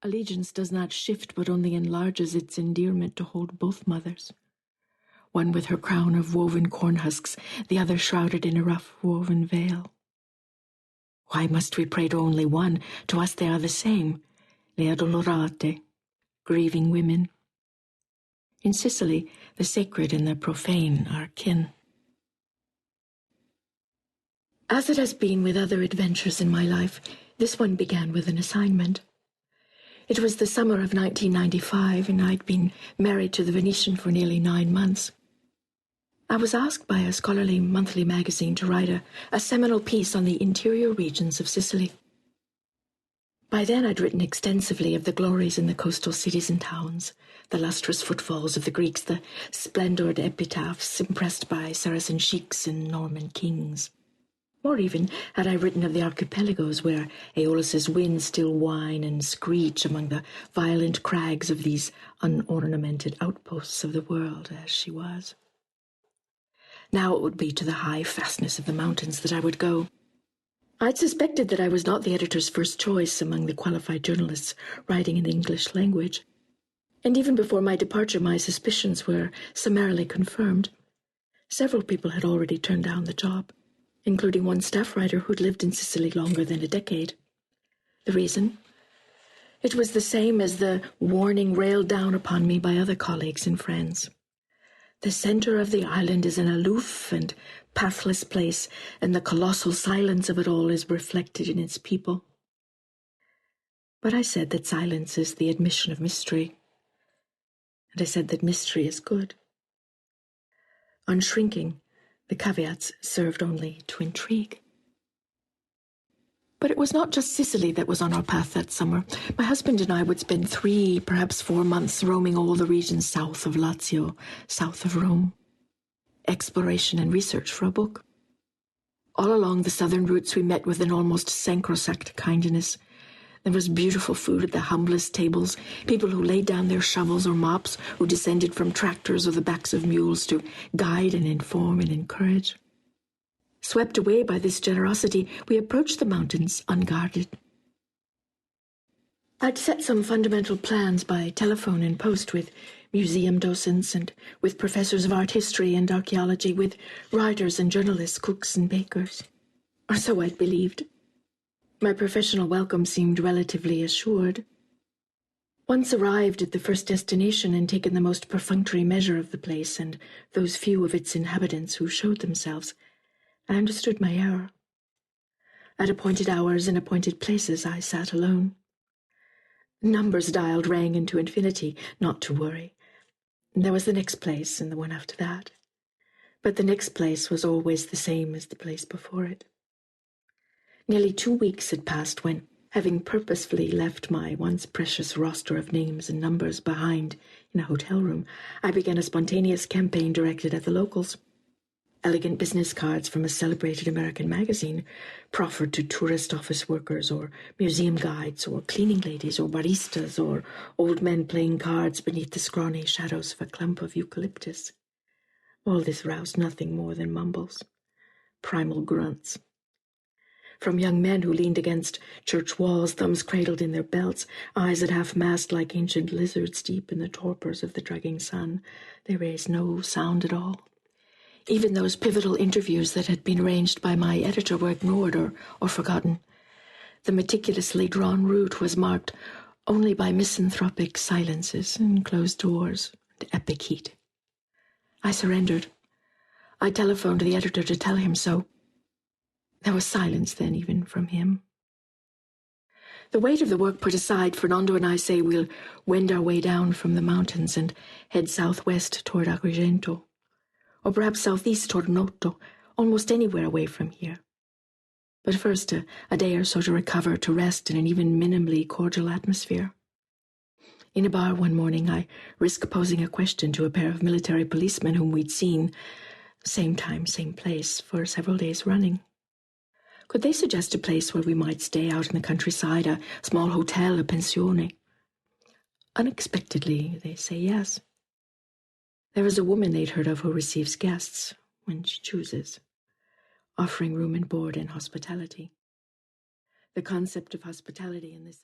Allegiance does not shift but only enlarges its endearment to hold both mothers. One with her crown of woven corn husks, the other shrouded in a rough woven veil. Why must we pray to only one? To us they are the same, le addolorate, grieving women. In Sicily, the sacred and the profane are kin. As it has been with other adventures in my life, this one began with an assignment. It was the summer of 1995, and I'd been married to the Venetian for nearly 9 months. I was asked by a scholarly monthly magazine to write a seminal piece on the interior regions of Sicily. By then I'd written extensively of the glories in the coastal cities and towns, the lustrous footfalls of the Greeks, the splendored epitaphs impressed by Saracen sheiks and Norman kings. More even had I written of the archipelagos where Aeolus's winds still whine and screech among the violent crags of these unornamented outposts of the world as she was. Now it would be to the high fastness of the mountains that I would go. I'd suspected that I was not the editor's first choice among the qualified journalists writing in the English language. And even before my departure, my suspicions were summarily confirmed. Several people had already turned down the job, including one staff writer who'd lived in Sicily longer than a decade. The reason? It was the same as the warning railed down upon me by other colleagues and friends. The center of the island is an aloof and pathless place, and the colossal silence of it all is reflected in its people. But I said that silence is the admission of mystery, and I said that mystery is good. On shrinking, the caveats served only to intrigue. But it was not just Sicily that was on our path that summer. My husband and I would spend 3, perhaps 4 months roaming all the regions south of Lazio, south of Rome. Exploration and research for a book. All along the southern routes we met with an almost sacrosanct kindness. There was beautiful food at the humblest tables, people who laid down their shovels or mops, who descended from tractors or the backs of mules to guide and inform and encourage. Swept away by this generosity, we approached the mountains unguarded. I'd set some fundamental plans by telephone and post with museum docents and with professors of art history and archaeology, with writers and journalists, cooks and bakers. Or so I'd believed. My professional welcome seemed relatively assured. Once arrived at the first destination and taken the most perfunctory measure of the place and those few of its inhabitants who showed themselves, I understood my error. At appointed hours and appointed places I sat alone. Numbers dialed rang into infinity, not to worry. There was the next place and the one after that. But the next place was always the same as the place before it. Nearly 2 weeks had passed when, having purposefully left my once precious roster of names and numbers behind in a hotel room, I began a spontaneous campaign directed at the locals. Elegant business cards from a celebrated American magazine proffered to tourist office workers or museum guides or cleaning ladies or baristas or old men playing cards beneath the scrawny shadows of a clump of eucalyptus. All this roused nothing more than mumbles, primal grunts. From young men who leaned against church walls, thumbs cradled in their belts, eyes at half-mast like ancient lizards deep in the torpors of the dragging sun, they raised no sound at all. Even those pivotal interviews that had been arranged by my editor were ignored or forgotten. The meticulously drawn route was marked only by misanthropic silences and closed doors and epic heat. I surrendered. I telephoned the editor to tell him so. There was silence then, even from him. The weight of the work put aside, Fernando and I say we'll wend our way down from the mountains and head southwest toward Agrigento, or perhaps southeast toward Noto, almost anywhere away from here. But first, a day or so to recover, to rest in an even minimally cordial atmosphere. In a bar one morning, I risked posing a question to a pair of military policemen whom we'd seen, same time, same place, for several days running. Could they suggest a place where we might stay out in the countryside, a small hotel, a pensione? Unexpectedly, they say yes. There is a woman they'd heard of who receives guests, when she chooses, offering room and board and hospitality. The concept of hospitality in this